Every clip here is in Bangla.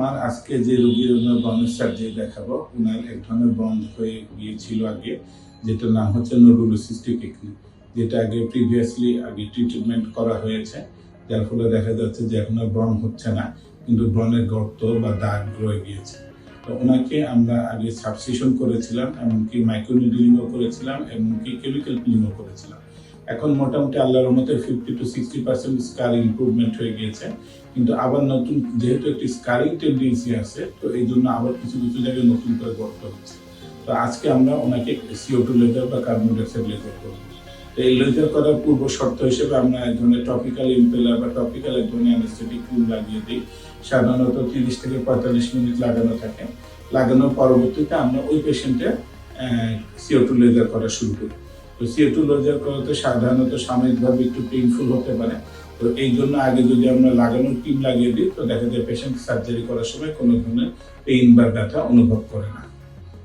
আমার আজকে যে রোগীর ব্রণের সার্জারি দেখাবো, ওনার এক ধরনের ব্রণ হয়ে গিয়েছিল আগে, যেটার নাম হচ্ছে নোডুলোসিস্টিক একনি, যেটা আগে প্রিভিয়াসলি ট্রিটমেন্ট করা হয়েছে, যার ফলে দেখা যাচ্ছে যে এখন আর ব্রণ হচ্ছে না, কিন্তু ব্রণের গর্ত বা দাগ রয়ে গিয়েছে। তো ওনাকে আমরা আগে সাবসিশন করেছিলাম, এমনকি মাইক্রোনিডলিংও করেছিলাম, এমনকি কেমিক্যাল ক্লিনও করেছিলাম। এখন মোটামুটি আল্লাহর মতে 50 to 60% স্কার ইমপ্রুভমেন্ট হয়ে গিয়েছে, কিন্তু আবার নতুন যেহেতু একটি স্কারিং টেন্ডেন্সি আছে, তো এই জন্য আবার কিছু কিছু জায়গায় নতুন করে গর্ত হচ্ছে। তো আজকে আমরা ওনাকে CO2 লেজার বা কার্বন ডাইঅক্সাইড লেজার করবো। তো এই লেজার করার পূর্ব শর্ত হিসেবে আমরা এক ধরনের টপিক্যাল ইম্পেলার বা টপিক্যাল এক ধরনের অ্যানেস্থেটিক ক্রিম লাগিয়ে দিই। সাধারণত 30 থেকে 45 মিনিট লাগানো থাকে। লাগানোর পরবর্তীতে আমরা ওই পেশেন্টের CO2 লেজার করা শুরু করি। তো CO2 লেজার করাতে সাধারণত সাময়িকভাবে একটু পেইনফুল হতে পারে। তো এই জন্য আগে যদি আমরা লাগানোর ক্রিম লাগিয়ে দিই, তো দেখা যায় পেশেন্ট সার্জারি করার সময় কোনো ধরনের পেইন বা ব্যথা অনুভব করে না।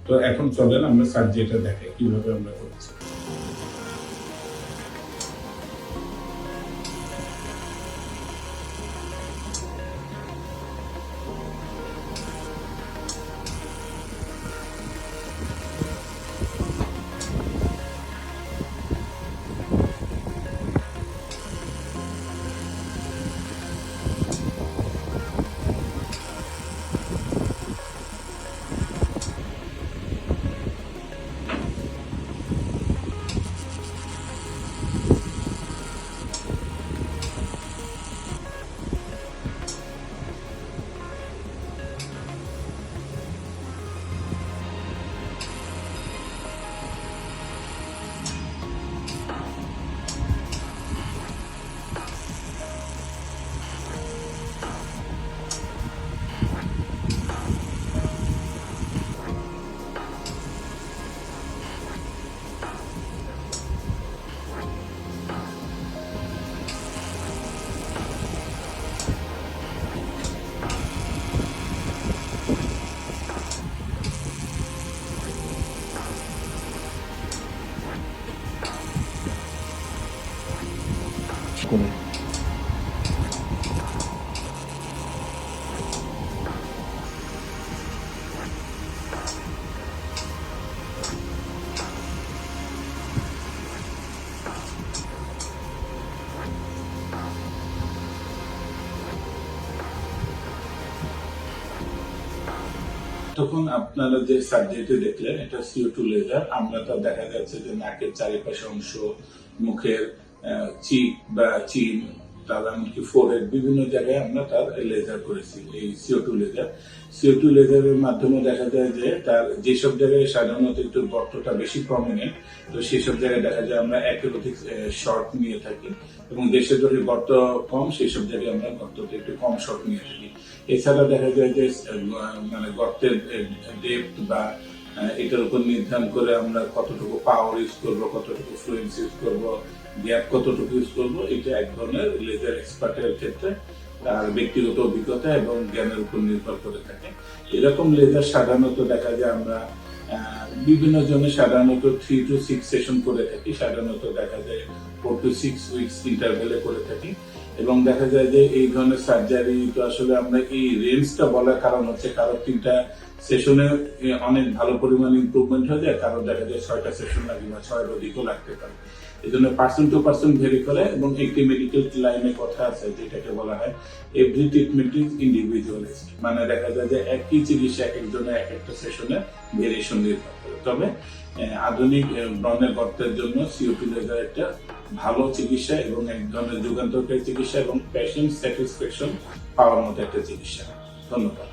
তো এখন চলেন আমরা সার্জারিটা দেখাই কিভাবে আমরা করছি। করে তখন আপনারা যে সার্জারিটি দেখলেন, এটা CO2 লেজার। আমরা তো দেখা যাচ্ছে যে নাকের চারিপাশে অংশ, মুখের চিক বা চিন, তার এমনকি ফোরহেড, বিভিন্ন জায়গায় আমরা তার লেজার করেছি এই CO2 লেজার। CO2 লেজারের মাধ্যমে দেখা যায় যে তার যেসব জায়গায় সাধারণত একটু গর্তটা বেশি প্রমিনেন্ট, তো সেসব জায়গায় দেখা যায় আমরা একের অধিক শর্ট নিয়ে থাকি, এবং যেসব জায়গায় গর্ত কম সেসব জায়গায় আমরা গর্তটা একটু কম শর্ট নিয়ে থাকি। এছাড়া দেখা যায় যে মানে গর্তের ডেপথ বা এটার উপর নির্ধারণ করে আমরা কতটুকু পাওয়ার ইউজ করবো, কতটুকু ফ্লুয়েন্স ইউজ করবো, গ্যাপ কতটুকু ইউজ করবো, এটা এক ধরনের লেজার এক্সপার্টের ক্ষেত্রে তার ব্যক্তিগত অভিজ্ঞতা এবং জ্ঞানের উপর নির্ভর করে থাকে। এরকম লেজার সাধারণত দেখা যায় আমরা বিভিন্ন জনে সাধারণত 3 to 6 সেশন করে থাকি, সাধারণত দেখা যায় 4 to 6 উইকস ইন্টারভেলে করে থাকি। এবং দেখা যায় যে এই ধরনের সার্জারি তো আসলে আমরা এই রেঞ্জটা বলার কারণ হচ্ছে, কারো 3টা সেশনে অনেক ভালো পরিমাণ ইমপ্রুভমেন্ট হয়ে যায়, কারো দেখা যায় 6টা সেশন লাগে বা 6এর অধিকও লাগতে পারে। এই জন্য পার্সন টু পার্সন ভেরি করে, এবং একটি মেডিকেল লাইনে কথা আছে যেটাকে বলা হয় এভরি ট্রিটমেন্ট ইজ ইন্ডিভিজুয়ালিস্ট, মানে দেখা যায় যে একই চিকিৎসা এক একজনের এক একটা সেশনে ভেরিয়েশন নির্ভর করে। তবে আধুনিক ব্রণের গর্তের জন্য CO2 লেজার একটা ভালো চিকিৎসা এবং এক ধরনের যুগান্তকারী চিকিৎসা এবং পেশেন্ট স্যাটিসফ্যাকশন পাওয়ার মতো একটা চিকিৎসা। ধন্যবাদ।